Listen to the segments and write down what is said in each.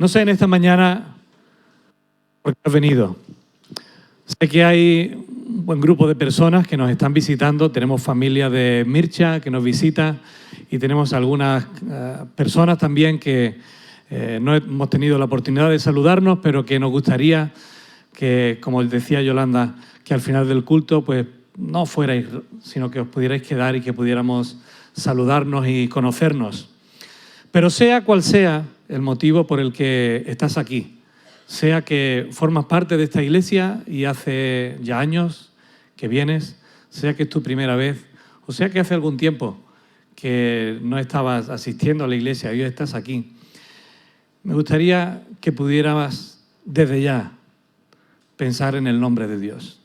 No sé en esta mañana por qué has venido. Sé que hay un buen grupo de personas que nos están visitando. Tenemos familia de Mircha que nos visita y tenemos algunas personas también que no hemos tenido la oportunidad de saludarnos, pero que nos gustaría que, como decía Yolanda, que al final del culto pues no fuerais, sino que os pudierais quedar y que pudiéramos saludarnos y conocernos. Pero sea cual sea el motivo por el que estás aquí, sea que formas parte de esta iglesia y hace ya años que vienes, sea que es tu primera vez, o sea que hace algún tiempo que no estabas asistiendo a la iglesia y hoy estás aquí, me gustaría que pudieras desde ya pensar en el nombre de Dios,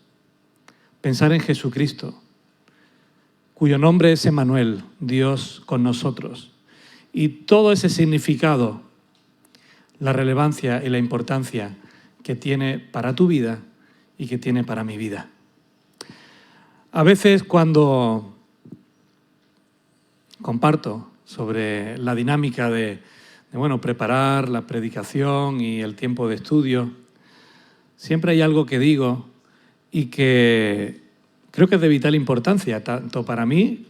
pensar en Jesucristo, cuyo nombre es Emmanuel, Dios con nosotros, y todo ese significado, la relevancia y la importancia que tiene para tu vida y que tiene para mi vida. A veces cuando comparto sobre la dinámica de preparar la predicación y el tiempo de estudio, siempre hay algo que digo y que creo que es de vital importancia, tanto para mí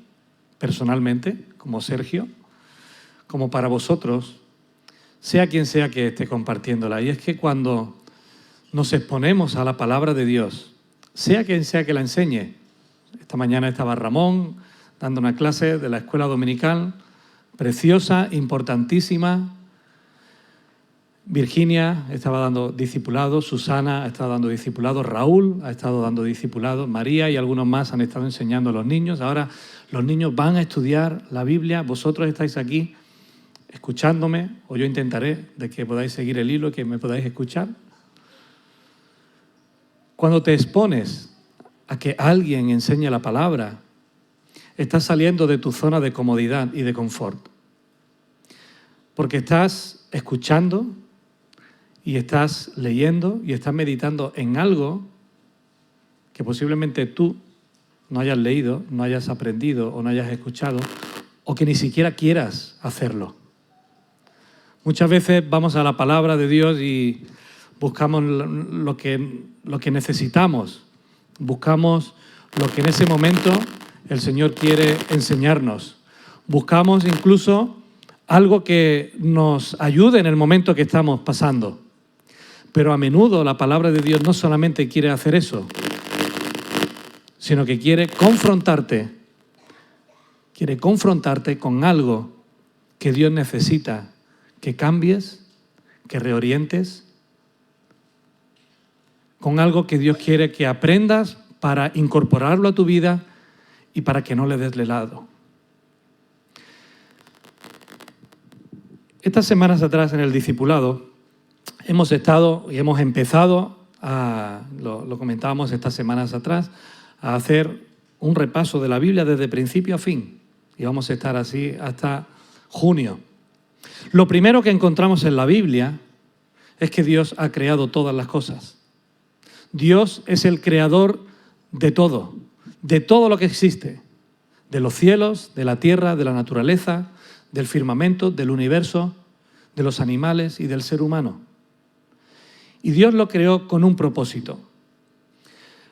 personalmente, como Sergio, como para vosotros, sea quien sea que esté compartiéndola. Y es que cuando nos exponemos a la palabra de Dios, sea quien sea que la enseñe, esta mañana estaba Ramón dando una clase de la escuela dominical, preciosa, importantísima. Virginia estaba dando discipulado, Susana ha estado dando discipulado, Raúl ha estado dando discipulado, María y algunos más han estado enseñando a los niños. Ahora los niños van a estudiar la Biblia, vosotros estáis aquí escuchándome, o yo intentaré de que podáis seguir el hilo y que me podáis escuchar. Cuando te expones a que alguien enseñe la palabra, estás saliendo de tu zona de comodidad y de confort, porque estás escuchando y estás leyendo y estás meditando en algo que posiblemente tú no hayas leído, no hayas aprendido o no hayas escuchado, o que ni siquiera quieras hacerlo. Muchas veces vamos a la palabra de Dios y buscamos lo que necesitamos, buscamos lo que en ese momento el Señor quiere enseñarnos. Buscamos incluso algo que nos ayude en el momento que estamos pasando. Pero a menudo la palabra de Dios no solamente quiere hacer eso, sino que quiere confrontarte con algo que Dios necesita que cambies, que reorientes, con algo que Dios quiere que aprendas para incorporarlo a tu vida y para que no le des de lado. Estas semanas atrás en el discipulado hemos estado y hemos empezado, lo comentábamos estas semanas atrás, a hacer un repaso de la Biblia desde principio a fin. Y vamos a estar así hasta junio. Lo primero que encontramos en la Biblia es que Dios ha creado todas las cosas. Dios es el creador de todo lo que existe, de los cielos, de la tierra, de la naturaleza, del firmamento, del universo, de los animales y del ser humano. Y Dios lo creó con un propósito.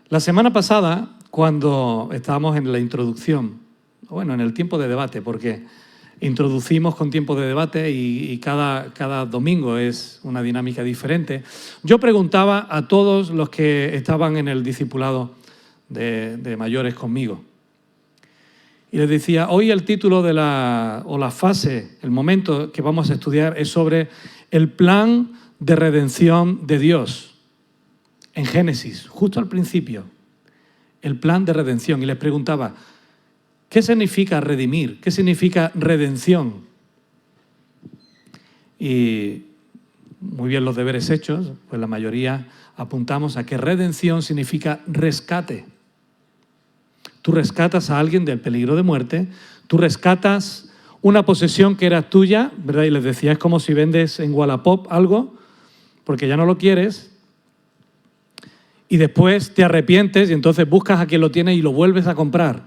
La semana pasada, cuando estábamos en la introducción, en el tiempo de debate, porque introducimos con tiempo de debate y cada domingo es una dinámica diferente, yo preguntaba a todos los que estaban en el discipulado de mayores conmigo. Y les decía, hoy el título de la fase, el momento que vamos a estudiar es sobre el plan de redención de Dios. En Génesis, justo al principio, el plan de redención. Y les preguntaba, ¿qué significa redimir? ¿Qué significa redención? Y muy bien los deberes hechos, pues la mayoría apuntamos a que redención significa rescate. Tú rescatas a alguien del peligro de muerte, tú rescatas una posesión que era tuya, ¿verdad? Y les decía, es como si vendes en Wallapop algo, porque ya no lo quieres, y después te arrepientes y entonces buscas a quien lo tiene y lo vuelves a comprar.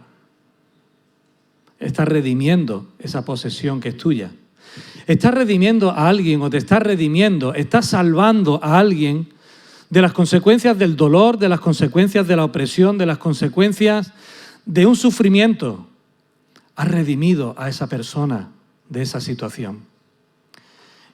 Estás redimiendo esa posesión que es tuya. estás redimiendo a alguien o te estás redimiendo, estás salvando a alguien de las consecuencias del dolor, de las consecuencias de la opresión, de las consecuencias de un sufrimiento. Has redimido a esa persona de esa situación.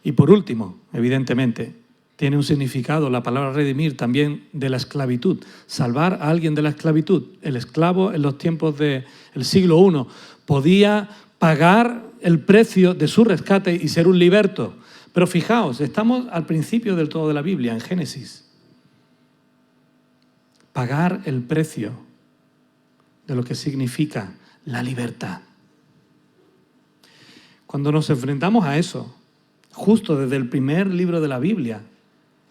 Y por último, evidentemente, tiene un significado la palabra redimir también de la esclavitud. Salvar a alguien de la esclavitud. El esclavo en los tiempos del siglo I podía pagar el precio de su rescate y ser un liberto. Pero fijaos, estamos al principio del todo de la Biblia, en Génesis. Pagar el precio de lo que significa la libertad. Cuando nos enfrentamos a eso, justo desde el primer libro de la Biblia,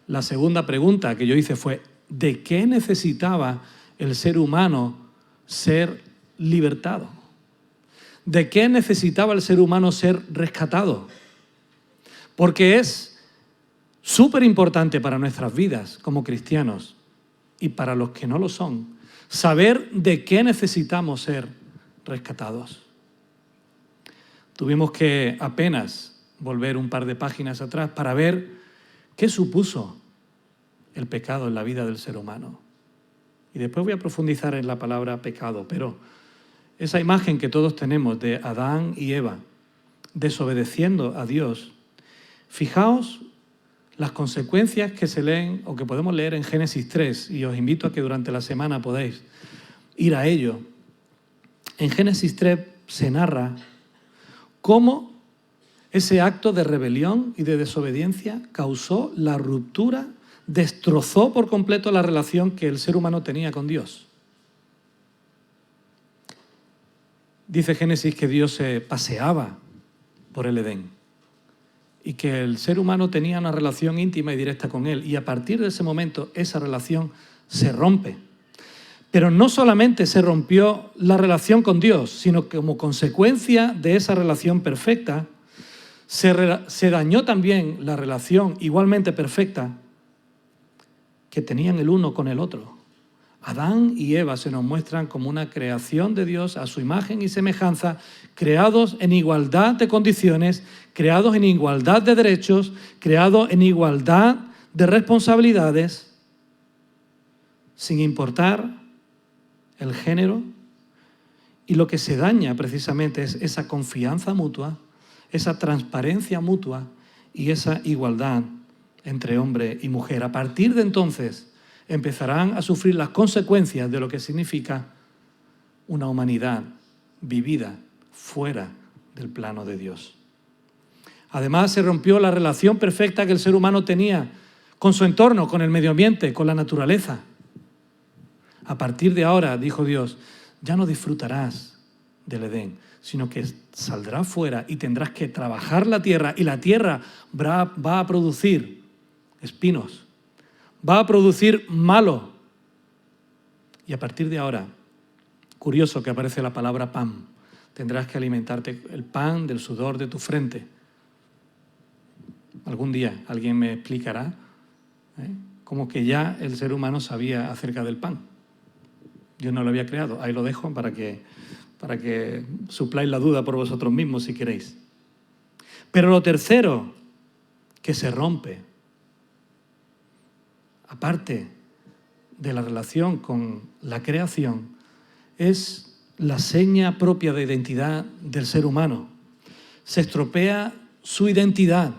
la segunda pregunta que yo hice fue, ¿de qué necesitaba el ser humano ser libertado? ¿De qué necesitaba el ser humano ser rescatado? Porque es súper importante para nuestras vidas como cristianos y para los que no lo son, saber de qué necesitamos ser rescatados. Tuvimos que apenas volver un par de páginas atrás para ver qué supuso el pecado en la vida del ser humano. Y después voy a profundizar en la palabra pecado, pero esa imagen que todos tenemos de Adán y Eva desobedeciendo a Dios, fijaos las consecuencias que se leen o que podemos leer en Génesis 3, y os invito a que durante la semana podáis ir a ello. En Génesis 3 se narra cómo ese acto de rebelión y de desobediencia causó la ruptura, destrozó por completo la relación que el ser humano tenía con Dios. Dice Génesis que Dios se paseaba por el Edén y que el ser humano tenía una relación íntima y directa con él, y a partir de ese momento esa relación se rompe. Pero no solamente se rompió la relación con Dios, sino que como consecuencia de esa relación perfecta, se dañó también la relación igualmente perfecta que tenían el uno con el otro. Adán y Eva se nos muestran como una creación de Dios a su imagen y semejanza, creados en igualdad de condiciones, creados en igualdad de derechos, creados en igualdad de responsabilidades, sin importar el género. Y lo que se daña precisamente es esa confianza mutua, esa transparencia mutua y esa igualdad entre hombre y mujer. A partir de entonces empezarán a sufrir las consecuencias de lo que significa una humanidad vivida fuera del plano de Dios. Además, se rompió la relación perfecta que el ser humano tenía con su entorno, con el medio ambiente, con la naturaleza. A partir de ahora, dijo Dios, ya no disfrutarás del Edén, sino que saldrás fuera y tendrás que trabajar la tierra, y la tierra va a producir espinos, va a producir malo. Y a partir de ahora, curioso que aparece la palabra pan, tendrás que alimentarte el pan del sudor de tu frente. Algún día alguien me explicará como que ya el ser humano sabía acerca del pan. Dios no lo había creado. Ahí lo dejo para que supláis la duda por vosotros mismos si queréis. Pero lo tercero que se rompe, aparte de la relación con la creación, es la seña propia de identidad del ser humano. Se estropea su identidad,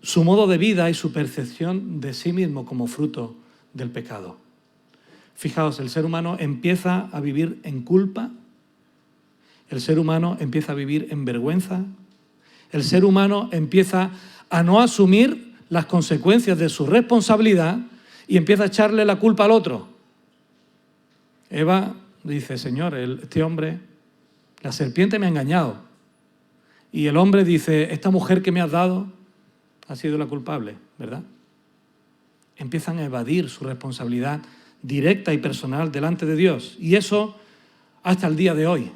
su modo de vida y su percepción de sí mismo como fruto del pecado. Fijaos, el ser humano empieza a vivir en culpa, el ser humano empieza a vivir en vergüenza, el ser humano empieza a no asumir las consecuencias de su responsabilidad y empieza a echarle la culpa al otro. Eva dice, Señor, este hombre, la serpiente me ha engañado. Y el hombre dice, esta mujer que me has dado ha sido la culpable, ¿verdad? Empiezan a evadir su responsabilidad directa y personal delante de Dios. Y eso hasta el día de hoy.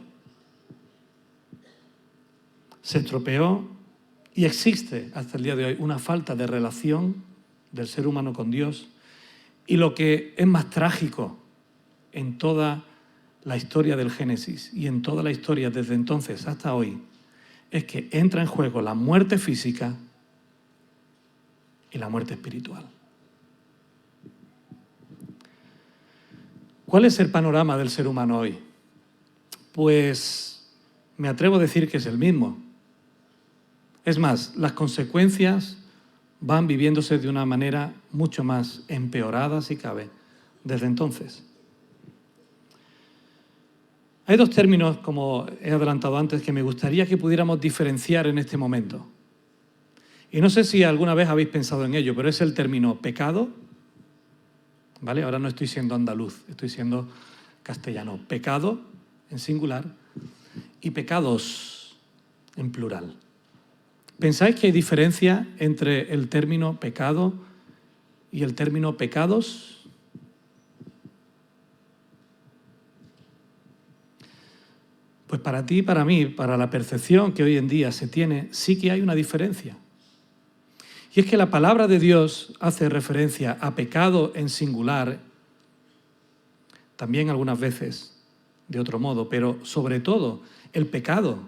Se estropeó y existe hasta el día de hoy una falta de relación del ser humano con Dios. Y lo que es más trágico en toda la historia del Génesis y en toda la historia desde entonces hasta hoy, es que entra en juego la muerte física y la muerte espiritual. ¿Cuál es el panorama del ser humano hoy? Pues me atrevo a decir que es el mismo. Es más, las consecuencias van viviéndose de una manera mucho más empeorada, si cabe, desde entonces. Hay dos términos, como he adelantado antes, que me gustaría que pudiéramos diferenciar en este momento. Y no sé si alguna vez habéis pensado en ello, pero es el término pecado, ¿vale? Ahora no estoy siendo andaluz, estoy siendo castellano. Pecado, en singular, y pecados, en plural. ¿Pensáis que hay diferencia entre el término pecado y el término pecados? Pues para ti y para mí, para la percepción que hoy en día se tiene, sí que hay una diferencia. Y es que la palabra de Dios hace referencia a pecado en singular, también algunas veces de otro modo, pero sobre todo el pecado,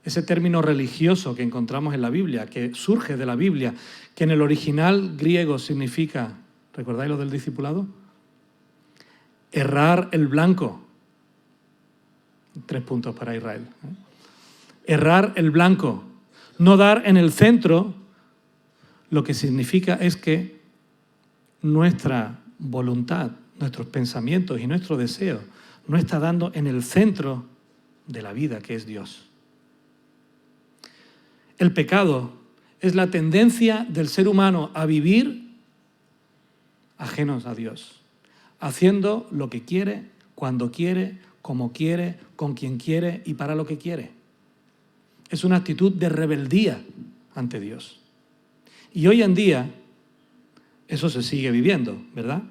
ese término religioso que encontramos en la Biblia, que surge de la Biblia, que en el original griego significa, ¿recordáis lo del discipulado? Errar el blanco. 3 puntos para Israel. Errar el blanco. No dar en el centro, lo que significa es que nuestra voluntad, nuestros pensamientos y nuestro deseo no está dando en el centro de la vida, que es Dios. El pecado es la tendencia del ser humano a vivir ajenos a Dios, haciendo lo que quiere, cuando quiere, como quiere, con quien quiere y para lo que quiere. Es una actitud de rebeldía ante Dios. Y hoy en día eso se sigue viviendo, ¿verdad?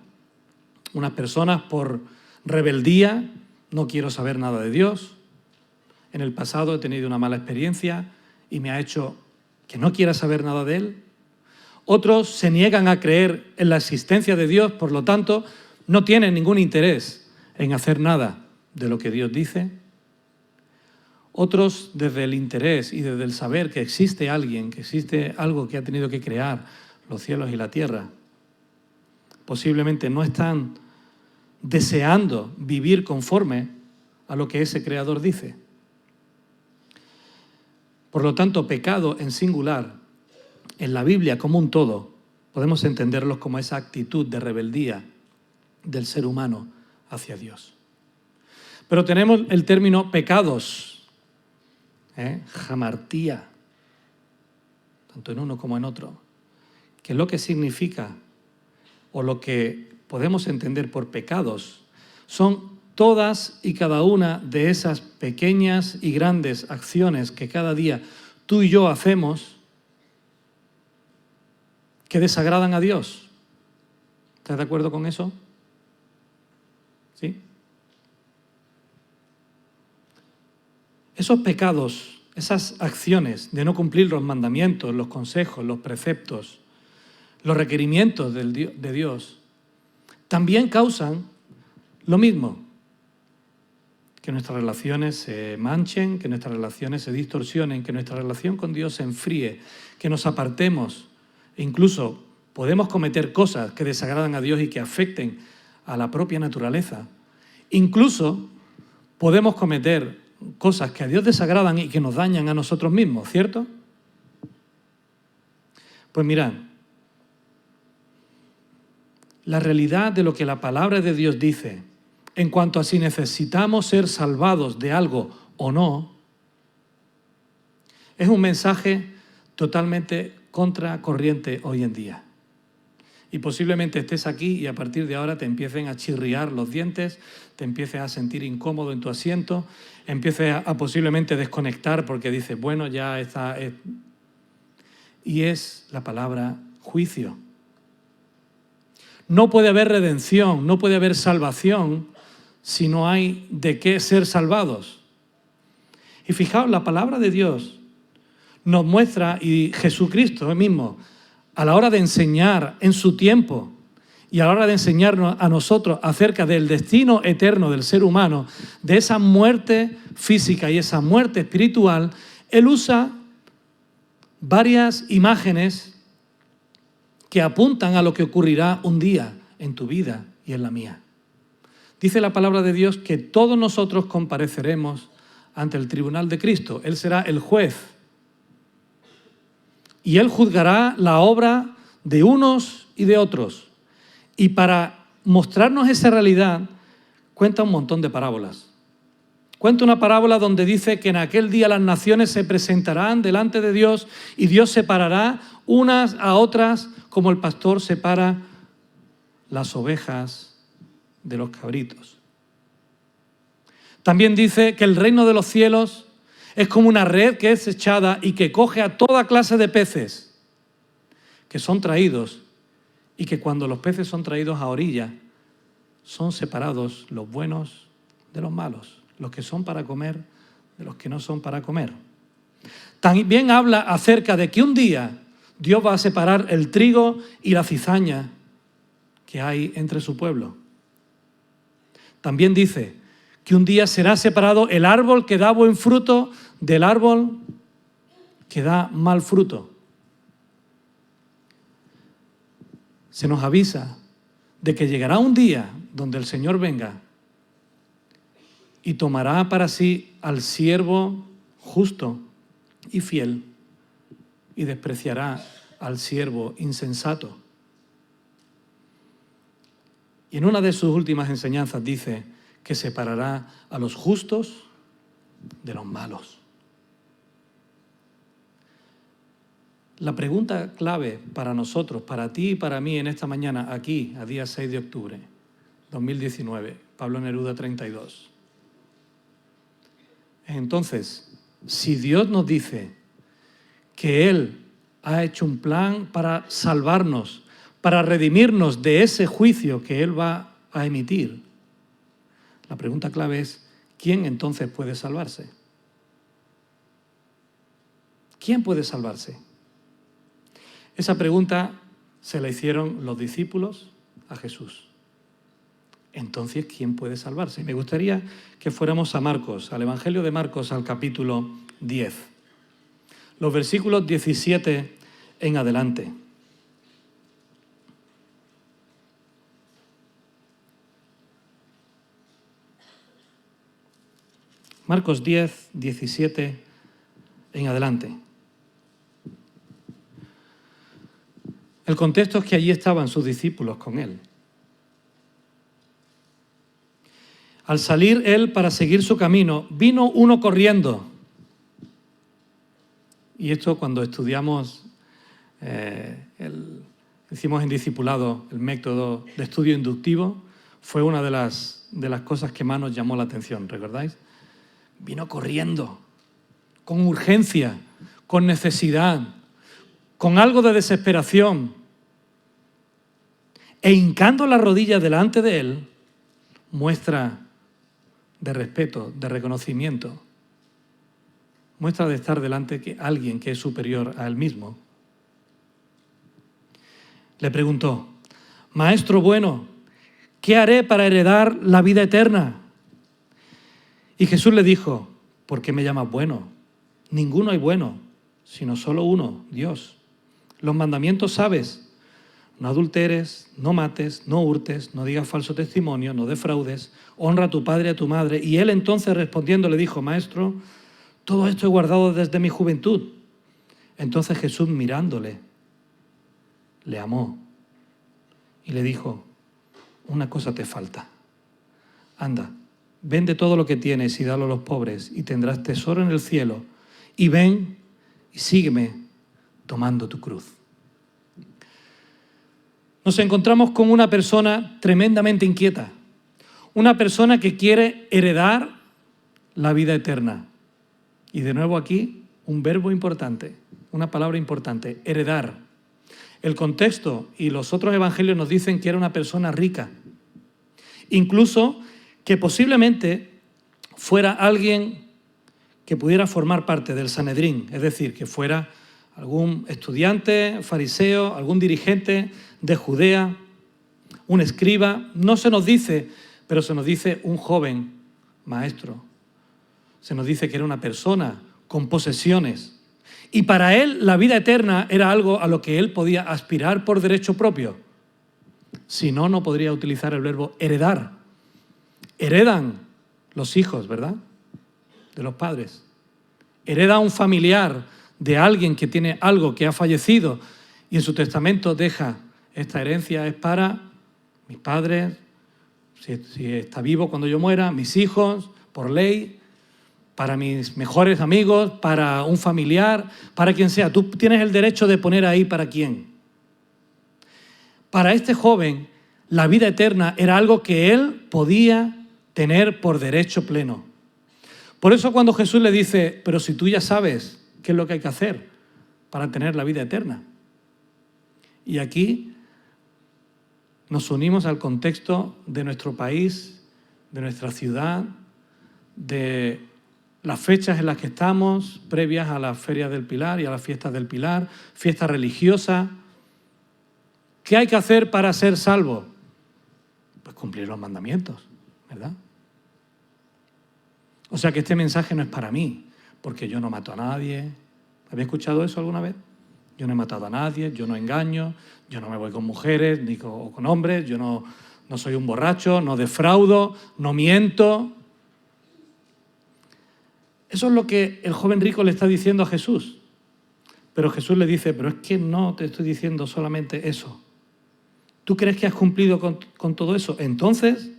Unas personas por rebeldía, no quiero saber nada de Dios. En el pasado he tenido una mala experiencia y me ha hecho que no quiera saber nada de Él. Otros se niegan a creer en la existencia de Dios, por lo tanto, no tienen ningún interés en hacer nada de lo que Dios dice. Otros, desde el interés y desde el saber que existe alguien, que existe algo que ha tenido que crear los cielos y la tierra, posiblemente no están deseando vivir conforme a lo que ese creador dice. Por lo tanto, pecado en singular, en la Biblia como un todo, podemos entenderlos como esa actitud de rebeldía del ser humano hacia Dios. Pero tenemos el término pecados, jamartía, tanto en uno como en otro, que lo que significa o lo que podemos entender por pecados son todas y cada una de esas pequeñas y grandes acciones que cada día tú y yo hacemos que desagradan a Dios. ¿Estás de acuerdo con eso? ¿Sí? Esos pecados, esas acciones de no cumplir los mandamientos, los consejos, los preceptos, los requerimientos de Dios, también causan lo mismo, que nuestras relaciones se manchen, que nuestras relaciones se distorsionen, que nuestra relación con Dios se enfríe, que nos apartemos, e incluso podemos cometer cosas que desagradan a Dios y que afecten a la propia naturaleza. Incluso podemos cometer cosas que a Dios desagradan y que nos dañan a nosotros mismos, ¿cierto? Pues mirad, la realidad de lo que la palabra de Dios dice en cuanto a si necesitamos ser salvados de algo o no, es un mensaje totalmente contracorriente hoy en día. Y posiblemente estés aquí y a partir de ahora te empiecen a chirriar los dientes, te empieces a sentir incómodo en tu asiento, empieces a posiblemente desconectar porque dices, bueno, ya está. Y es la palabra juicio. No puede haber redención, no puede haber salvación si no hay de qué ser salvados. Y fijaos, la palabra de Dios nos muestra, y Jesucristo mismo, a la hora de enseñar en su tiempo y a la hora de enseñarnos a nosotros acerca del destino eterno del ser humano, de esa muerte física y esa muerte espiritual, él usa varias imágenes que apuntan a lo que ocurrirá un día en tu vida y en la mía. Dice la palabra de Dios que todos nosotros compareceremos ante el tribunal de Cristo. Él será el juez. Y Él juzgará la obra de unos y de otros. Y para mostrarnos esa realidad, cuenta un montón de parábolas. Cuenta una parábola donde dice que en aquel día las naciones se presentarán delante de Dios y Dios separará unas a otras como el pastor separa las ovejas de los cabritos. También dice que el reino de los cielos es como una red que es echada y que coge a toda clase de peces que son traídos, y que cuando los peces son traídos a orilla son separados los buenos de los malos, los que son para comer de los que no son para comer. También habla acerca de que un día Dios va a separar el trigo y la cizaña que hay entre su pueblo. También dice que un día será separado el árbol que da buen fruto del árbol que da mal fruto. Se nos avisa de que llegará un día donde el Señor venga y tomará para sí al siervo justo y fiel y despreciará al siervo insensato. Y en una de sus últimas enseñanzas dice que separará a los justos de los malos. La pregunta clave para nosotros, para ti y para mí en esta mañana, aquí, a día 6 de octubre, 2019, Pablo Neruda 32. Entonces, si Dios nos dice que Él ha hecho un plan para salvarnos, para redimirnos de ese juicio que Él va a emitir, la pregunta clave es, ¿quién entonces puede salvarse? ¿Quién puede salvarse? Esa pregunta se la hicieron los discípulos a Jesús. Entonces, ¿quién puede salvarse? Me gustaría que fuéramos a Marcos, al Evangelio de Marcos, al capítulo 10. Los versículos 17 en adelante. Marcos 10, 17 en adelante. El contexto es que allí estaban sus discípulos con él. Al salir él para seguir su camino, vino uno corriendo. Y esto cuando estudiamos, hicimos en discipulado el método de estudio inductivo, fue una de las cosas que más nos llamó la atención, ¿recordáis? Vino corriendo, con urgencia, con necesidad, con algo de desesperación, e hincando la rodilla delante de él, muestra de respeto, de reconocimiento, muestra de estar delante de alguien que es superior a él mismo. Le preguntó: Maestro bueno, ¿qué haré para heredar la vida eterna? Y Jesús le dijo: ¿por qué me llamas bueno? Ninguno hay bueno, sino solo uno, Dios. Los mandamientos sabes: no adulteres, no mates, no hurtes, no digas falso testimonio, no defraudes, honra a tu padre y a tu madre. Y él entonces respondiendo le dijo: Maestro, todo esto he guardado desde mi juventud. Entonces Jesús, mirándole, le amó y le dijo: una cosa te falta. Anda, vende todo lo que tienes y dalo a los pobres y tendrás tesoro en el cielo. Y ven y sígueme tomando tu cruz. Nos encontramos con una persona tremendamente inquieta, una persona que quiere heredar la vida eterna. Y de nuevo aquí, un verbo importante, una palabra importante: heredar. El contexto y los otros evangelios nos dicen que era una persona rica, incluso que posiblemente fuera alguien que pudiera formar parte del Sanedrín, es decir, que fuera algún estudiante, fariseo, algún dirigente de Judea, un escriba. No se nos dice, pero se nos dice un joven maestro. Se nos dice que era una persona con posesiones. Y para él la vida eterna era algo a lo que él podía aspirar por derecho propio. Si no, no podría utilizar el verbo heredar. Heredan los hijos, ¿verdad?, de los padres. Hereda un familiar de alguien que tiene algo, que ha fallecido, y en su testamento deja: esta herencia es para mis padres, si está vivo cuando yo muera, mis hijos, por ley, para mis mejores amigos, para un familiar, para quien sea. Tú tienes el derecho de poner ahí para quién. Para este joven, la vida eterna era algo que él podía tener por derecho pleno. Por eso cuando Jesús le dice: pero si tú ya sabes qué es lo que hay que hacer para tener la vida eterna. Y aquí nos unimos al contexto de nuestro país, de nuestra ciudad, de las fechas en las que estamos, previas a las ferias del Pilar y a las fiestas del Pilar, fiestas religiosas. ¿Qué hay que hacer para ser salvo? Pues cumplir los mandamientos, ¿verdad? O sea que este mensaje no es para mí, porque yo no mato a nadie. ¿Habéis escuchado eso alguna vez? Yo no he matado a nadie, yo no engaño, yo no me voy con mujeres ni con hombres, yo no soy un borracho, no defraudo, no miento. Eso es lo que el joven rico le está diciendo a Jesús. Pero Jesús le dice: pero es que no te estoy diciendo solamente eso. ¿Tú crees que has cumplido con todo eso? Entonces,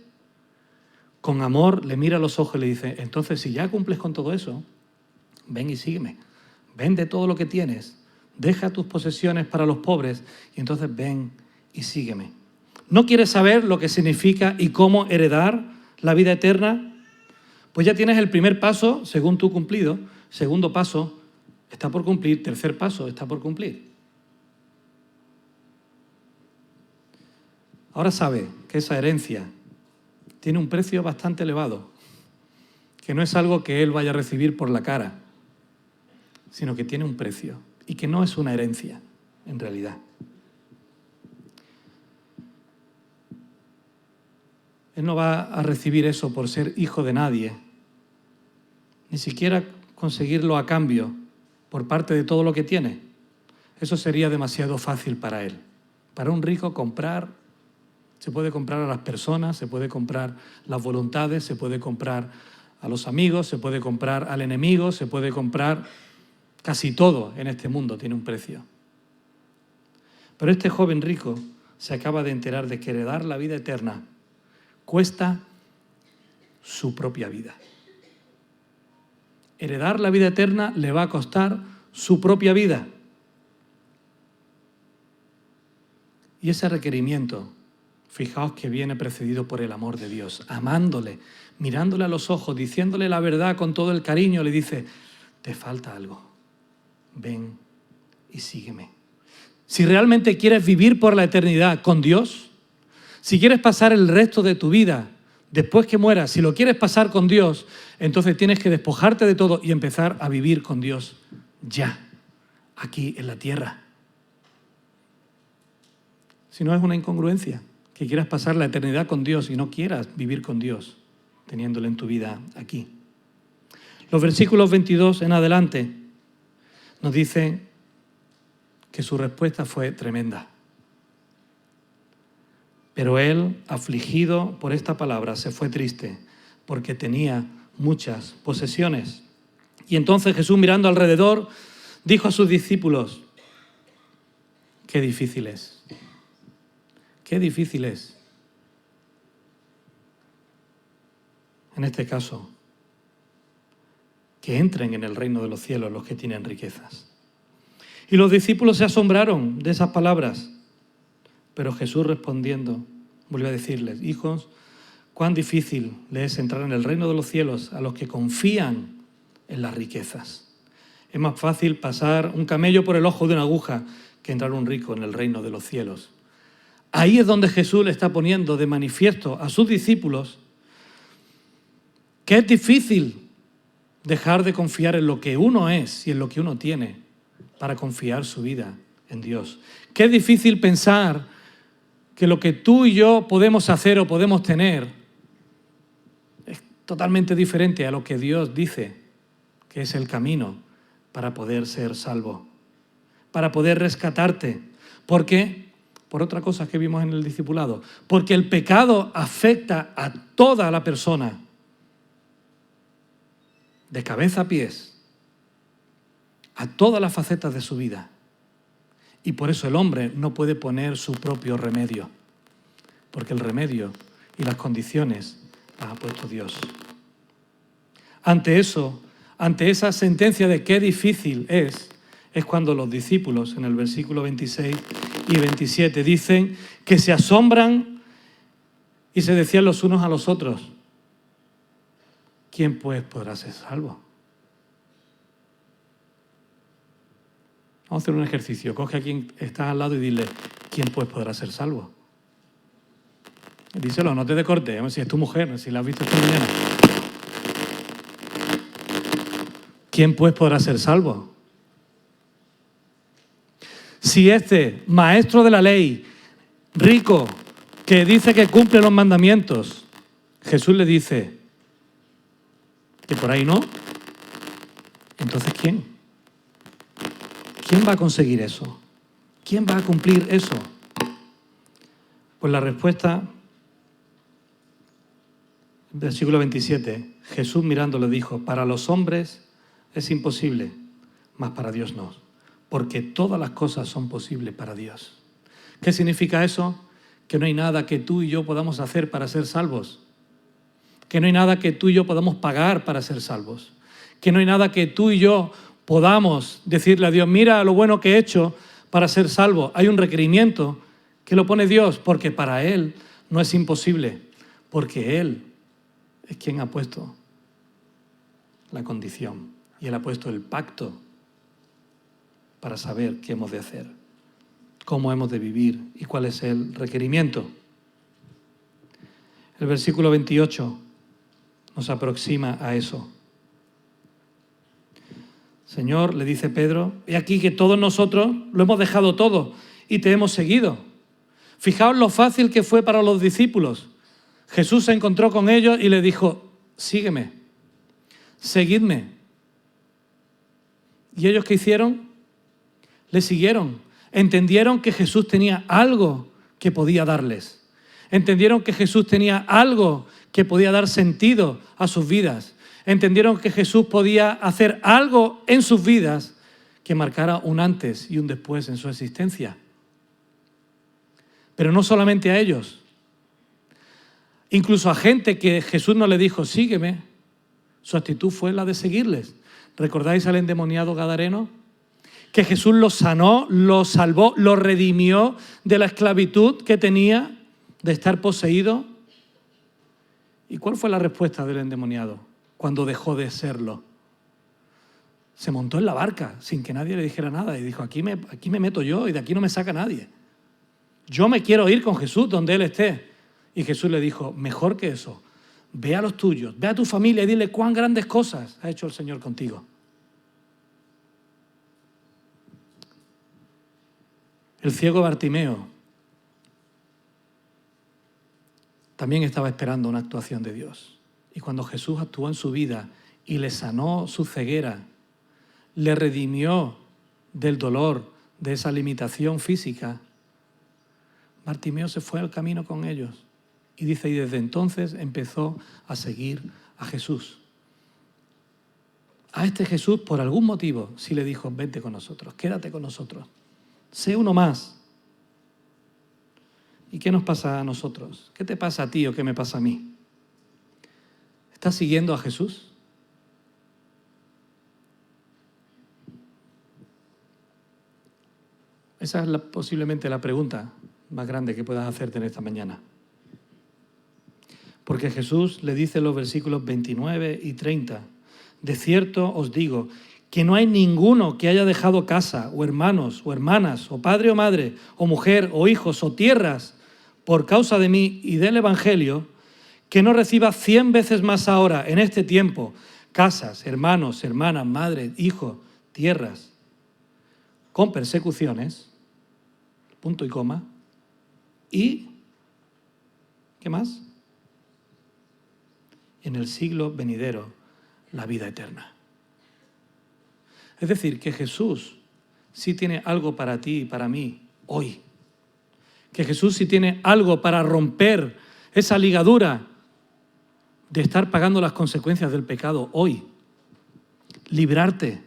con amor, le mira a los ojos y le dice: entonces, si ya cumples con todo eso, ven y sígueme. Vende todo lo que tienes, deja tus posesiones para los pobres y entonces ven y sígueme. ¿No quieres saber lo que significa y cómo heredar la vida eterna? Pues ya tienes el primer paso, según tú cumplido. Segundo paso, está por cumplir. Tercer paso, está por cumplir. Ahora sabe que esa herencia tiene un precio bastante elevado, que no es algo que él vaya a recibir por la cara, sino que tiene un precio y que no es una herencia, en realidad. Él no va a recibir eso por ser hijo de nadie, ni siquiera conseguirlo a cambio por parte de todo lo que tiene. Eso sería demasiado fácil para él. Para un rico comprar, se puede comprar a las personas, se puede comprar las voluntades, se puede comprar a los amigos, se puede comprar al enemigo, se puede comprar casi todo en este mundo, tiene un precio. Pero este joven rico se acaba de enterar de que heredar la vida eterna cuesta su propia vida. Heredar la vida eterna le va a costar su propia vida. Y ese requerimiento, fijaos que viene precedido por el amor de Dios, amándole, mirándole a los ojos, diciéndole la verdad con todo el cariño, le dice: te falta algo, ven y sígueme. Si realmente quieres vivir por la eternidad con Dios, si quieres pasar el resto de tu vida después que mueras, si lo quieres pasar con Dios, entonces tienes que despojarte de todo y empezar a vivir con Dios ya, aquí en la tierra. Si no, es una incongruencia que quieras pasar la eternidad con Dios y no quieras vivir con Dios teniéndolo en tu vida aquí. Los versículos 22 en adelante nos dicen que su respuesta fue tremenda. Pero él, afligido por esta palabra, se fue triste porque tenía muchas posesiones. Y entonces Jesús, mirando alrededor, dijo a sus discípulos: qué difícil es. Qué difícil es. En este caso, que entren en el reino de los cielos los que tienen riquezas. Y los discípulos se asombraron de esas palabras. Pero Jesús, respondiendo, volvió a decirles: hijos, cuán difícil le es entrar en el reino de los cielos a los que confían en las riquezas. Es más fácil pasar un camello por el ojo de una aguja que entrar un rico en el reino de los cielos. Ahí es donde Jesús le está poniendo de manifiesto a sus discípulos que es difícil dejar de confiar en lo que uno es y en lo que uno tiene para confiar su vida en Dios. Que es difícil pensar que lo que tú y yo podemos hacer o podemos tener es totalmente diferente a lo que Dios dice que es el camino para poder ser salvo, para poder rescatarte. ¿Por qué? Por otra cosa que vimos en el discipulado. Porque el pecado afecta a toda la persona, de cabeza a pies, a todas las facetas de su vida. Y por eso el hombre no puede poner su propio remedio, porque el remedio y las condiciones las ha puesto Dios. Ante eso, ante esa sentencia de qué difícil es cuando los discípulos, en el versículo 26 y 27, dicen que se asombran y se decían los unos a los otros: ¿quién pues podrá ser salvo? Vamos a hacer un ejercicio. Coge a quien está al lado y dile: ¿quién pues podrá ser salvo? Díselo, no te dé corte, si es tu mujer, si la has visto esta mañana. ¿Quién pues podrá ser salvo? Si este maestro de la ley, rico, que dice que cumple los mandamientos, Jesús le dice que por ahí no, entonces ¿quién? ¿Quién va a conseguir eso? ¿Quién va a cumplir eso? Pues la respuesta, versículo 27, Jesús mirándole dijo: para los hombres es imposible, mas para Dios no, porque todas las cosas son posibles para Dios. ¿Qué significa eso? Que no hay nada que tú y yo podamos hacer para ser salvos, que no hay nada que tú y yo podamos pagar para ser salvos, que no hay nada que tú y yo podamos decirle a Dios: mira lo bueno que he hecho para ser salvo. Hay un requerimiento que lo pone Dios, porque para Él no es imposible, porque Él es quien ha puesto la condición y Él ha puesto el pacto para saber qué hemos de hacer, cómo hemos de vivir y cuál es el requerimiento. El versículo 28 nos aproxima a eso. Señor, le dice Pedro, he aquí que todos nosotros lo hemos dejado todo y te hemos seguido. Fijaos lo fácil que fue para los discípulos. Jesús se encontró con ellos y les dijo: sígueme, seguidme. ¿Y ellos qué hicieron? Le siguieron. Entendieron que Jesús tenía algo que podía darles. Entendieron que Jesús tenía algo que podía dar sentido a sus vidas. Entendieron que Jesús podía hacer algo en sus vidas que marcara un antes y un después en su existencia. Pero no solamente a ellos. Incluso a gente que Jesús no le dijo: sígueme, su actitud fue la de seguirles. ¿Recordáis al endemoniado gadareno? Que Jesús lo sanó, lo salvó, lo redimió de la esclavitud que tenía de estar poseído. ¿Y cuál fue la respuesta del endemoniado cuando dejó de serlo? Se montó en la barca sin que nadie le dijera nada y dijo: aquí me meto yo y de aquí no me saca nadie. Yo me quiero ir con Jesús donde Él esté. Y Jesús le dijo: mejor que eso, ve a los tuyos, ve a tu familia y dile cuán grandes cosas ha hecho el Señor contigo. El ciego Bartimeo también estaba esperando una actuación de Dios. Y cuando Jesús actuó en su vida y le sanó su ceguera, le redimió del dolor, de esa limitación física, Bartimeo se fue al camino con ellos. Y dice, y desde entonces empezó a seguir a Jesús. A este Jesús, por algún motivo, sí le dijo: vente con nosotros, quédate con nosotros, sé uno más. ¿Y qué nos pasa a nosotros? ¿Qué te pasa a ti o qué me pasa a mí? ¿Estás siguiendo a Jesús? Esa es posiblemente la pregunta más grande que puedas hacerte en esta mañana. Porque Jesús le dice en los versículos 29 y 30, de cierto os digo que no hay ninguno que haya dejado casa, o hermanos, o hermanas, o padre o madre, o mujer, o hijos, o tierras, por causa de mí y del Evangelio, que no reciba 100 veces más ahora, en este tiempo, casas, hermanos, hermanas, madres, hijos, tierras, con persecuciones, punto y coma, y, ¿qué más? En el siglo venidero, la vida eterna. Es decir, que Jesús sí tiene algo para ti y para mí hoy. Que Jesús sí tiene algo para romper esa ligadura de estar pagando las consecuencias del pecado hoy. Librarte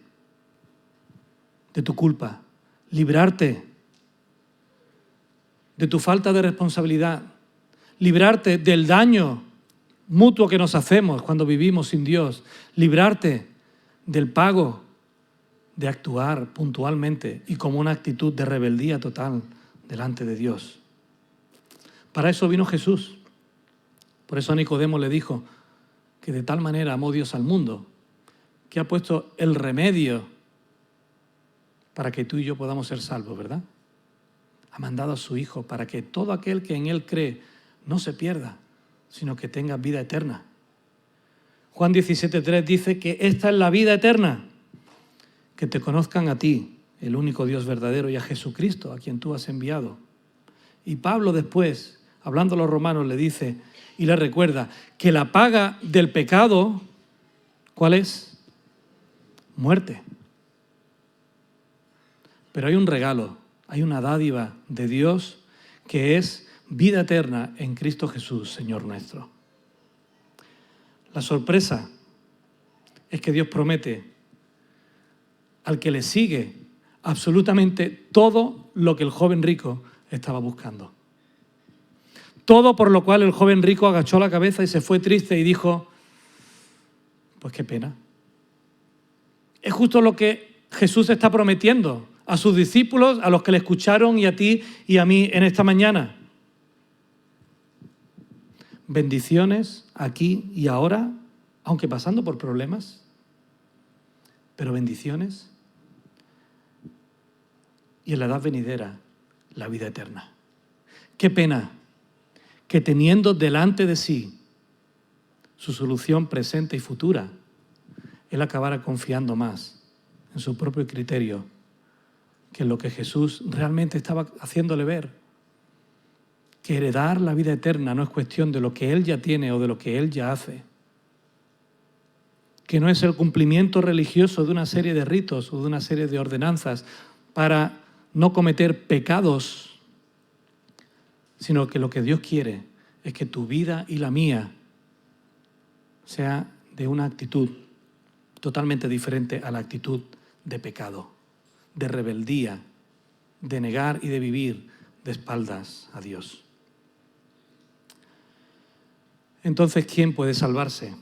de tu culpa, librarte de tu falta de responsabilidad, librarte del daño mutuo que nos hacemos cuando vivimos sin Dios, librarte del pago de actuar puntualmente y como una actitud de rebeldía total delante de Dios. Para eso vino Jesús. Por eso a Nicodemo le dijo que de tal manera amó Dios al mundo, que ha puesto el remedio para que tú y yo podamos ser salvos, ¿verdad? Ha mandado a su Hijo para que todo aquel que en Él cree no se pierda, sino que tenga vida eterna. Juan 17:3 dice que esta es la vida eterna, que te conozcan a ti, el único Dios verdadero, y a Jesucristo, a quien tú has enviado. Y Pablo después, hablando a los romanos, le dice y le recuerda que la paga del pecado, ¿cuál es? Muerte. Pero hay un regalo, hay una dádiva de Dios que es vida eterna en Cristo Jesús, Señor nuestro. La sorpresa es que Dios promete al que le sigue absolutamente todo lo que el joven rico estaba buscando. Todo por lo cual el joven rico agachó la cabeza y se fue triste y dijo, pues qué pena. Es justo lo que Jesús está prometiendo a sus discípulos, a los que le escucharon y a ti y a mí en esta mañana. Bendiciones aquí y ahora, aunque pasando por problemas, pero bendiciones. Y en la edad venidera, la vida eterna. Qué pena que teniendo delante de sí su solución presente y futura, él acabara confiando más en su propio criterio que en lo que Jesús realmente estaba haciéndole ver. Que heredar la vida eterna no es cuestión de lo que él ya tiene o de lo que él ya hace. Que no es el cumplimiento religioso de una serie de ritos o de una serie de ordenanzas para no cometer pecados, sino que lo que Dios quiere es que tu vida y la mía sea de una actitud totalmente diferente a la actitud de pecado, de rebeldía, de negar y de vivir de espaldas a Dios. Entonces, ¿quién puede salvarse?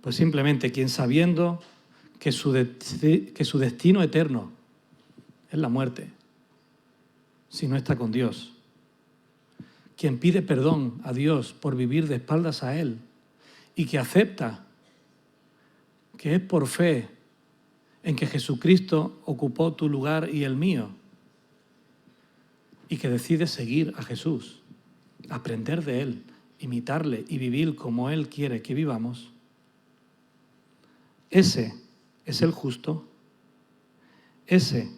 Pues simplemente quien sabiendo que su destino eterno es la muerte, si no está con Dios. Quien pide perdón a Dios por vivir de espaldas a Él y que acepta que es por fe en que Jesucristo ocupó tu lugar y el mío y que decide seguir a Jesús, aprender de Él, imitarle y vivir como Él quiere que vivamos, ese es el justo, ese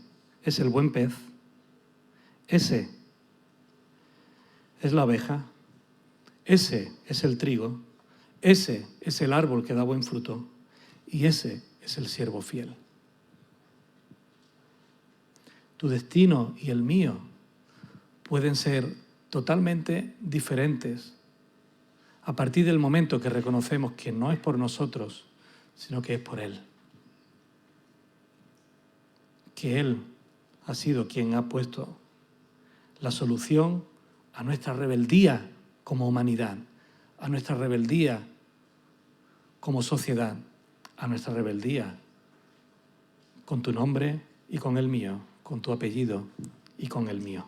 es el buen pez, ese es la oveja, ese es el trigo, ese es el árbol que da buen fruto y ese es el siervo fiel. Tu destino y el mío pueden ser totalmente diferentes a partir del momento que reconocemos que no es por nosotros, sino que es por Él. Que Él ha sido quien ha puesto la solución a nuestra rebeldía como humanidad, a nuestra rebeldía como sociedad, a nuestra rebeldía con tu nombre y con el mío, con tu apellido y con el mío.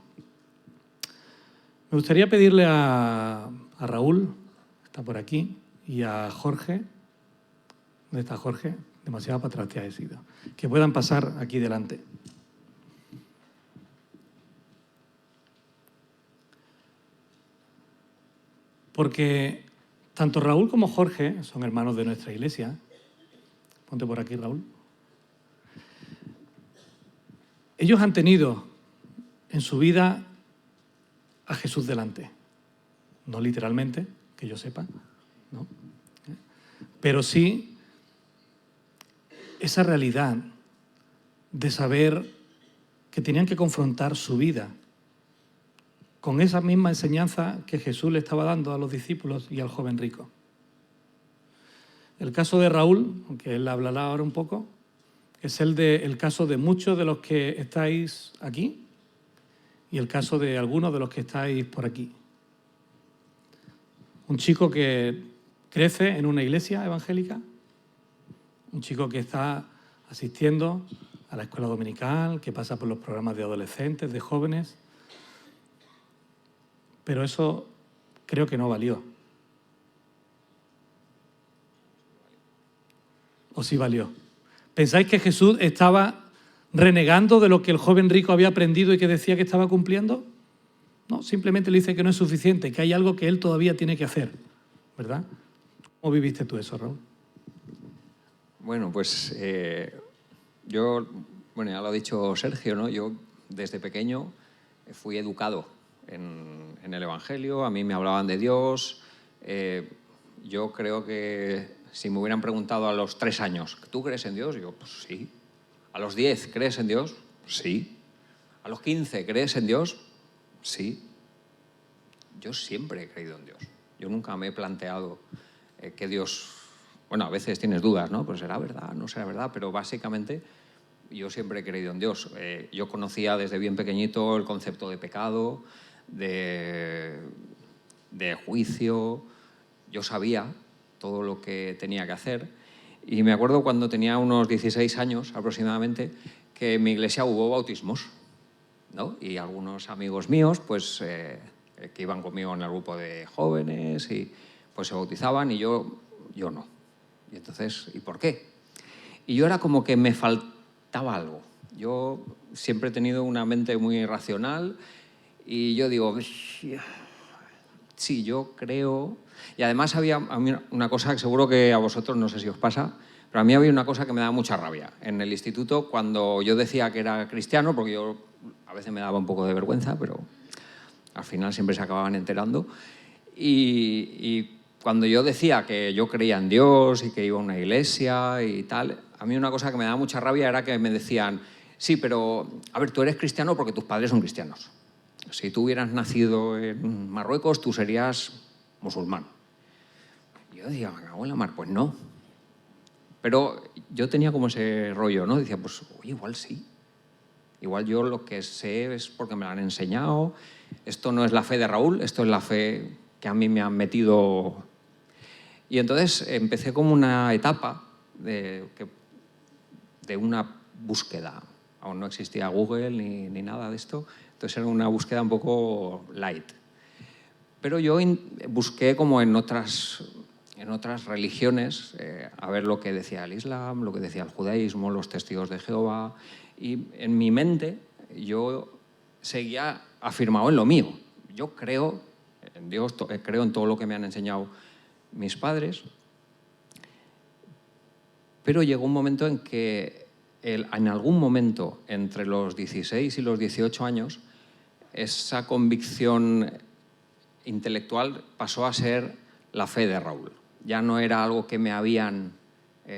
Me gustaría pedirle a Raúl, está por aquí, y a Jorge, ¿dónde está Jorge? Demasiado para atrás te ha sido, que puedan pasar aquí delante. Porque tanto Raúl como Jorge son hermanos de nuestra iglesia. Ponte por aquí, Raúl. Ellos han tenido en su vida a Jesús delante. No literalmente, que yo sepa, ¿no? Pero sí esa realidad de saber que tenían que confrontar su vida con esa misma enseñanza que Jesús le estaba dando a los discípulos y al joven rico. El caso de Raúl, aunque él hablará ahora un poco, es el caso de muchos de los que estáis aquí y el caso de algunos de los que estáis por aquí. Un chico que crece en una iglesia evangélica, un chico que está asistiendo a la escuela dominical, que pasa por los programas de adolescentes, de jóvenes, pero eso creo que no valió. ¿O sí valió? ¿Pensáis que Jesús estaba renegando de lo que el joven rico había aprendido y que decía que estaba cumpliendo? No, simplemente le dice que no es suficiente, que hay algo que él todavía tiene que hacer, ¿verdad? ¿Cómo viviste tú eso, Raúl? Bueno, pues yo, bueno, ya lo ha dicho Sergio, ¿no? Yo desde pequeño fui educado en el Evangelio, a mí me hablaban de Dios. Yo creo que si me hubieran preguntado a los 3 años, ¿tú crees en Dios? Yo, pues sí. ¿A los 10 crees en Dios? Sí. ¿A los 15 crees en Dios? Sí. Yo siempre he creído en Dios. Yo nunca me he planteado que Dios... Bueno, a veces tienes dudas, ¿no? Pues será verdad, no será verdad, pero básicamente yo siempre he creído en Dios. Yo conocía desde bien pequeñito el concepto de pecado, de juicio. Yo sabía todo lo que tenía que hacer. Y me acuerdo cuando tenía unos 16 años aproximadamente que en mi iglesia hubo bautismos, ¿no? Y algunos amigos míos, pues, que iban conmigo en el grupo de jóvenes, y pues se bautizaban y yo no. Y entonces, ¿y por qué? Y yo era como que me faltaba algo. Yo siempre he tenido una mente muy racional y yo digo, sí, yo creo... Y además había a mí una cosa que seguro que a vosotros no sé si os pasa, pero a mí había una cosa que me daba mucha rabia. En el instituto, cuando yo decía que era cristiano, porque yo a veces me daba un poco de vergüenza, pero al final siempre se acababan enterando, y cuando yo decía que yo creía en Dios y que iba a una iglesia y tal, a mí una cosa que me daba mucha rabia era que me decían, sí, pero, a ver, tú eres cristiano porque tus padres son cristianos. Si tú hubieras nacido en Marruecos, tú serías musulmán. Y yo decía, me cago en la mar, pues no. Pero yo tenía como ese rollo, ¿no? Decía, pues, oye, igual sí. Igual yo lo que sé es porque me lo han enseñado. Esto no es la fe de Raúl, esto es la fe que a mí me han metido. Y entonces empecé como una etapa de una búsqueda. Aún no existía Google ni nada de esto. Entonces era una búsqueda un poco light. Pero yo busqué como en otras religiones, a ver lo que decía el Islam, lo que decía el judaísmo, los testigos de Jehová. Y en mi mente yo seguía afirmado en lo mío. Yo creo en Dios, creo en todo lo que me han enseñado mis padres. Pero llegó un momento en que en algún momento entre los 16 y los 18 años, esa convicción intelectual pasó a ser la fe de Raúl. Ya no era algo que me habían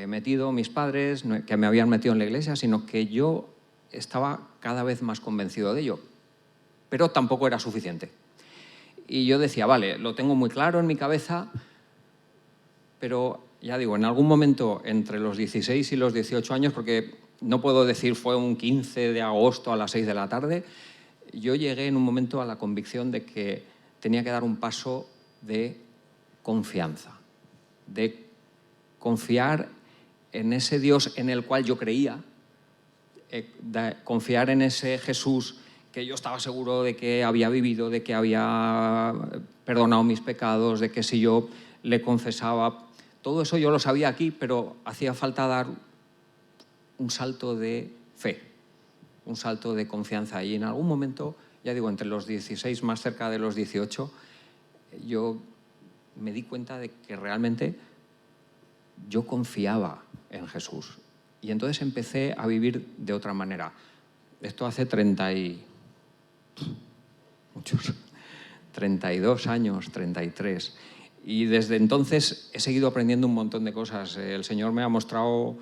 metido mis padres, que me habían metido en la iglesia, sino que yo estaba cada vez más convencido de ello. Pero tampoco era suficiente. Y yo decía, vale, lo tengo muy claro en mi cabeza, pero ya digo, en algún momento entre los 16 y los 18 años, porque no puedo decir fue un 15 de agosto a las 6 de la tarde, yo llegué en un momento a la convicción de que tenía que dar un paso de confianza, de confiar en ese Dios en el cual yo creía, de confiar en ese Jesús que yo estaba seguro de que había vivido, de que había perdonado mis pecados, de que si yo le confesaba, todo eso yo lo sabía aquí, pero hacía falta dar un salto de fe, un salto de confianza. Y en algún momento, ya digo, entre los 16, más cerca de los 18, yo me di cuenta de que realmente yo confiaba en Jesús. Y entonces empecé a vivir de otra manera. Esto hace 32 años, 33. Y desde entonces he seguido aprendiendo un montón de cosas. El Señor me ha mostrado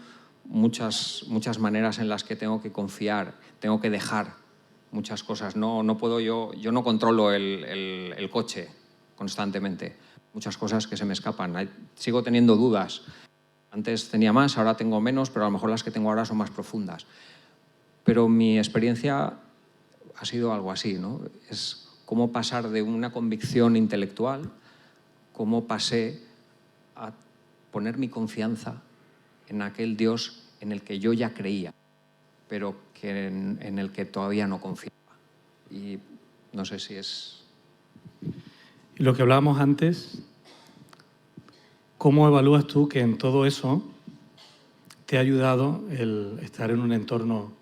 muchas maneras en las que tengo que confiar, tengo que dejar muchas cosas. No puedo yo no controlo el coche constantemente. Muchas cosas que se me escapan. Sigo teniendo dudas. Antes tenía más, ahora tengo menos, pero a lo mejor las que tengo ahora son más profundas. Pero mi experiencia ha sido algo así, ¿no? Es cómo pasar de una convicción intelectual, cómo pasé a poner mi confianza en aquel Dios en el que yo ya creía, pero en el que todavía no confiaba. Y no sé si es... Y lo que hablábamos antes, ¿cómo evalúas tú que en todo eso te ha ayudado el estar en un entorno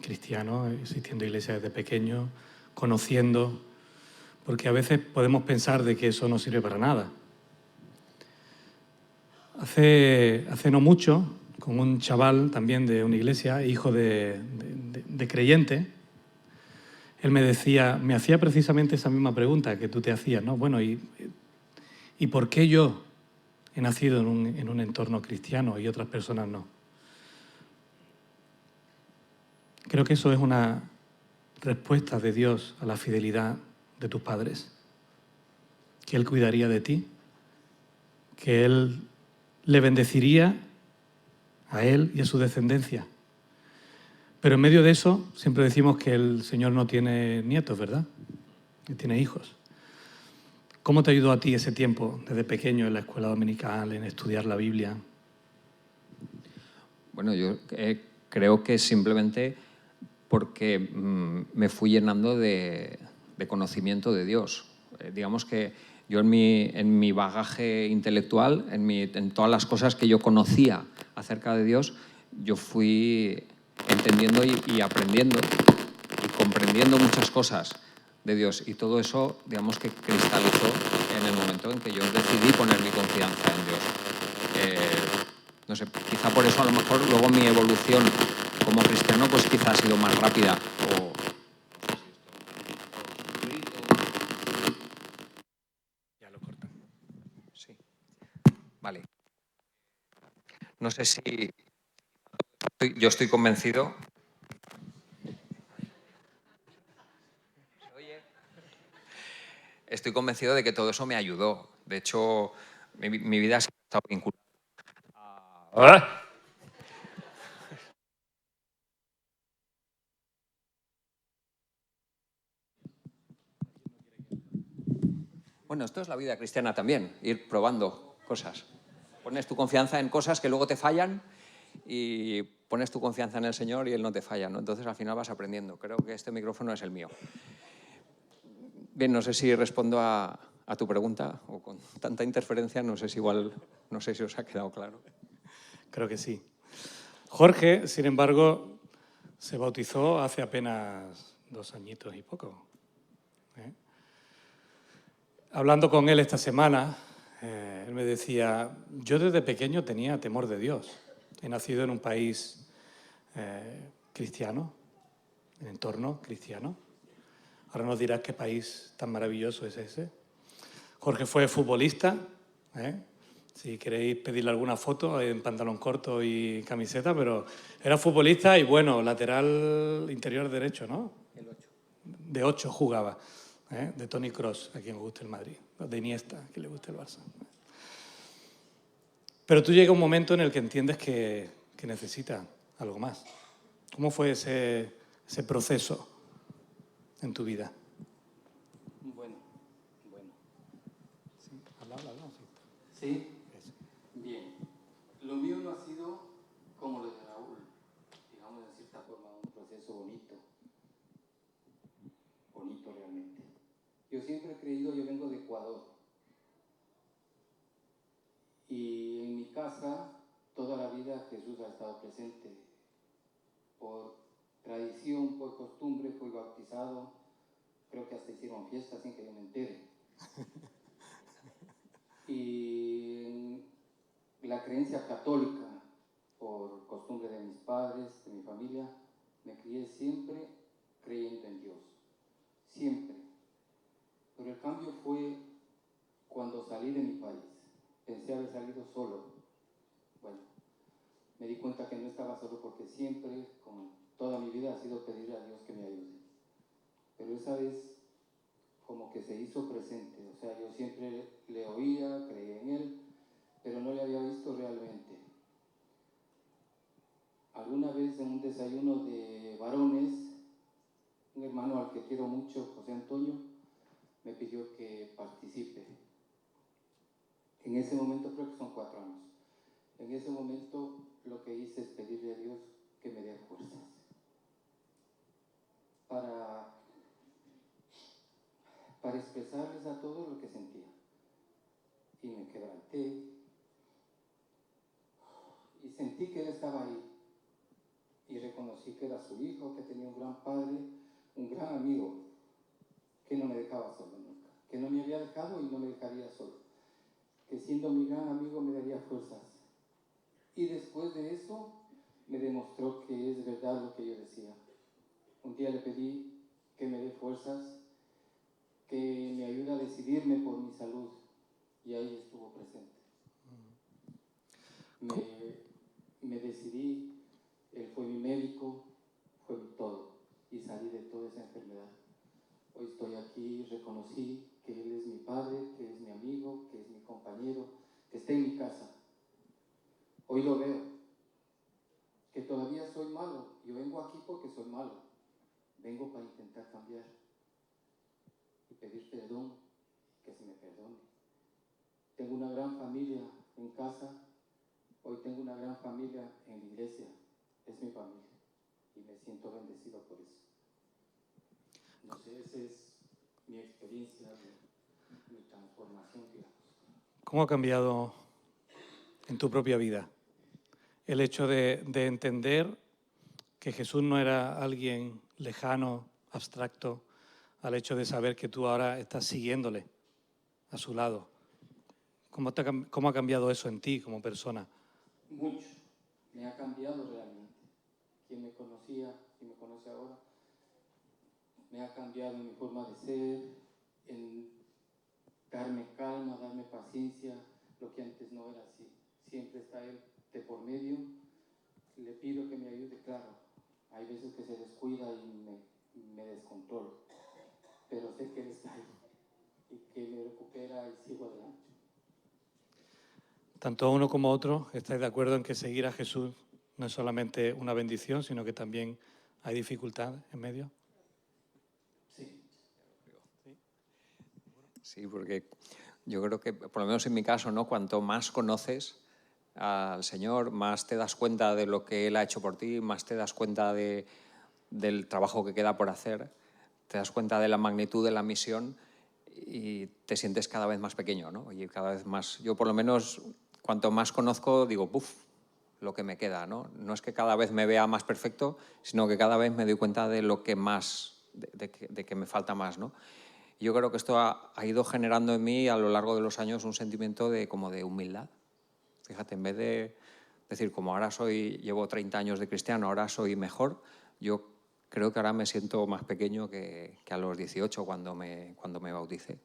cristiano, asistiendo a iglesias desde pequeño, conociendo? Porque a veces podemos pensar de que eso no sirve para nada. Hace no mucho, con un chaval también de una iglesia, hijo de creyente, él me decía, me hacía precisamente esa misma pregunta que tú te hacías, ¿no? Bueno, ¿y por qué yo he nacido en un entorno cristiano y otras personas no? Creo que eso es una respuesta de Dios a la fidelidad de tus padres, que Él cuidaría de ti, que Él le bendeciría a Él y a su descendencia. Pero en medio de eso siempre decimos que el Señor no tiene nietos, ¿verdad? Que tiene hijos. ¿Cómo te ayudó a ti ese tiempo desde pequeño en la escuela dominical, en estudiar la Biblia? Bueno, yo creo que simplemente porque me fui llenando de conocimiento de Dios. Digamos que yo en mi bagaje intelectual, en todas las cosas que yo conocía acerca de Dios, yo fui entendiendo y aprendiendo y comprendiendo muchas cosas de Dios. Y todo eso, digamos que cristalizó en el momento en que yo decidí poner mi confianza en Dios. No sé, quizá por eso a lo mejor luego mi evolución como cristiano pues quizá ha sido más rápida. Ya lo cortan. Sí. Vale. No sé si... Yo estoy convencido... Estoy convencido de que todo eso me ayudó. De hecho, mi vida ha estado vinculada a... Bueno, esto es la vida cristiana también, ir probando cosas. Pones tu confianza en cosas que luego te fallan y pones tu confianza en el Señor y Él no te falla, ¿no? Entonces al final vas aprendiendo. Creo que este micrófono es el mío. Bien, no sé si respondo a tu pregunta o con tanta interferencia, no sé si os ha quedado claro. Creo que sí. Jorge, sin embargo, se bautizó hace apenas 2 añitos y poco. Hablando con él esta semana, él me decía, yo desde pequeño tenía temor de Dios. He nacido en un país cristiano, en entorno cristiano. Ahora nos dirás qué país tan maravilloso es ese. Jorge fue futbolista, si queréis pedirle alguna foto en pantalón corto y camiseta, pero era futbolista y bueno, lateral interior derecho, ¿no? El 8. De 8 jugaba, de Toni Kroos, a quien le guste el Madrid, de Iniesta, a quien le guste el Barça. Pero tú llega un momento en el que entiendes que necesitas algo más. ¿Cómo fue ese proceso en tu vida? Bueno. Sí, habla, ¿Sí? Bien. Lo mío no ha sido como lo de Raúl, digamos de cierta forma un proceso bonito. Bonito realmente. Yo siempre he creído, yo vengo de Ecuador. Y en mi casa, toda la vida Jesús ha estado presente. Por tradición, por costumbre, fui bautizado. Creo que hasta hicieron fiestas sin que yo me entere. Y la creencia católica, por costumbre de mis padres, de mi familia, me crié siempre creyendo en Dios. Siempre. Pero el cambio fue cuando salí de mi país. Pensé haber salido solo. Bueno, me di cuenta que no estaba solo porque siempre, como toda mi vida, ha sido pedir a Dios que me ayude. Pero esa vez como que se hizo presente, o sea, yo siempre le oía, creía en Él, pero no le había visto realmente. Alguna vez en un desayuno de varones, un hermano al que quiero mucho, José Antonio, me pidió que participe. En ese momento, creo que son 4 años, en ese momento lo que hice es pedirle a Dios que me dé fuerzas para expresarles a todos lo que sentía. Y me quebranté y sentí que Él estaba ahí. Y reconocí que era su hijo, que tenía un gran padre, un gran amigo, que no me dejaba solo nunca, que no me había dejado y no me dejaría solo, que siendo mi gran amigo me daría fuerzas. Y después de eso me demostró que es verdad lo que yo decía. Un día le pedí que me dé fuerzas, que me ayude a decidirme por mi salud, y ahí estuvo presente. Me decidí, Él fue mi médico, fue mi todo, y salí de toda esa enfermedad. Hoy estoy aquí, reconocí que Él es mi padre, que es mi amigo, que es mi compañero, que está en mi casa. Hoy lo veo, que todavía soy malo. Yo vengo aquí porque soy malo. Vengo para intentar cambiar y pedir perdón, que se me perdone. Tengo una gran familia en casa. Hoy tengo una gran familia en la iglesia. Es mi familia y me siento bendecido por eso. No sé, esa es mi experiencia, mi transformación, digamos. ¿Cómo ha cambiado en tu propia vida el hecho de entender que Jesús no era alguien lejano, abstracto, al hecho de saber que tú ahora estás siguiéndole a su lado? ¿Cómo ha cambiado eso en ti como persona? Mucho. Me ha cambiado realmente. Quien me conocía, quien me conoce ahora, me ha cambiado en mi forma de ser, en darme calma, darme paciencia, lo que antes no era así. Siempre está Él de por medio. Le pido que me ayude, claro. Hay veces que se descuida y me descontrolo, pero sé que Él está ahí y que me recupera y sigo adelante. Tanto uno como otro, ¿estáis de acuerdo en que seguir a Jesús no es solamente una bendición, sino que también hay dificultad en medio? Sí. Sí, porque yo creo que, por lo menos en mi caso, ¿no? Cuanto más conoces al Señor, más te das cuenta de lo que Él ha hecho por ti, más te das cuenta del trabajo que queda por hacer, te das cuenta de la magnitud de la misión y te sientes cada vez más pequeño, ¿no? Y cada vez más, yo por lo menos, cuanto más conozco, digo, ¡puf!, lo que me queda, ¿no? No es que cada vez me vea más perfecto, sino que cada vez me doy cuenta de lo que más, de que me falta más, ¿no? Yo creo que esto ha ido generando en mí a lo largo de los años un sentimiento como de humildad. Fíjate, en vez de decir, como ahora llevo 30 años de cristiano, ahora soy mejor, yo creo que ahora me siento más pequeño que a los 18 cuando me bauticé.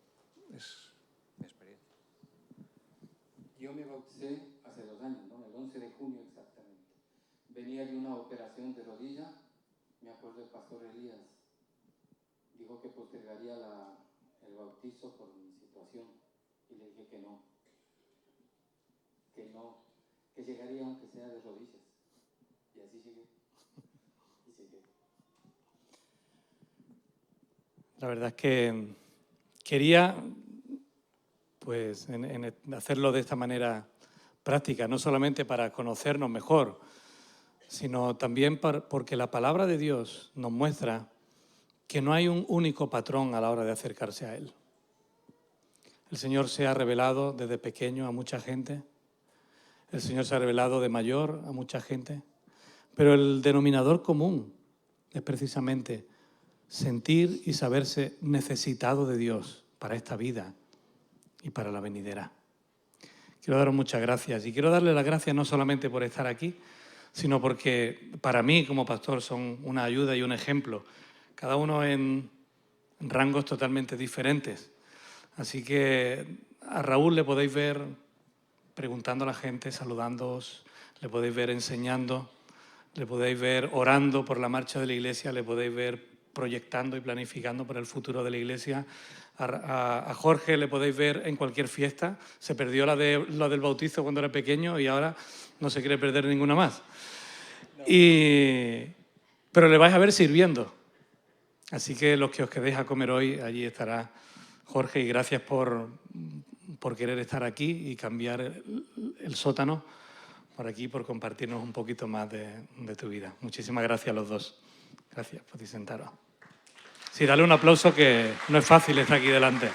Es mi experiencia. Yo me bauticé hace 2 años, ¿no? El 11 de junio exactamente. Venía de una operación de rodilla. Me acuerdo el pastor Elías dijo que postergaría el bautizo por mi situación y le dije que no, que llegaría aunque sea de rodillas. Y así llegué. Y llegué. La verdad es que quería pues, hacerlo de esta manera práctica, no solamente para conocernos mejor, sino también porque la palabra de Dios nos muestra que no hay un único patrón a la hora de acercarse a Él. El Señor se ha revelado desde pequeño a mucha gente, el Señor se ha revelado de mayor a mucha gente, pero el denominador común es precisamente sentir y saberse necesitado de Dios para esta vida y para la venidera. Quiero daros muchas gracias y quiero darle las gracias no solamente por estar aquí, sino porque para mí como pastor son una ayuda y un ejemplo, cada uno en rangos totalmente diferentes. Así que a Raúl le podéis ver preguntando a la gente, saludándoos, le podéis ver enseñando, le podéis ver orando por la marcha de la Iglesia, le podéis ver proyectando y planificando por el futuro de la Iglesia. A Jorge le podéis ver en cualquier fiesta. Se perdió lo del bautizo cuando era pequeño y ahora no se quiere perder ninguna más. Pero le vais a ver sirviendo. Así que los que os quedéis a comer hoy, allí estará Jorge. Y gracias por querer estar aquí y cambiar el sótano por aquí, por compartirnos un poquito más de tu vida. Muchísimas gracias a los dos. Gracias, podéis sentaros. Sí, dale un aplauso, que no es fácil estar aquí delante.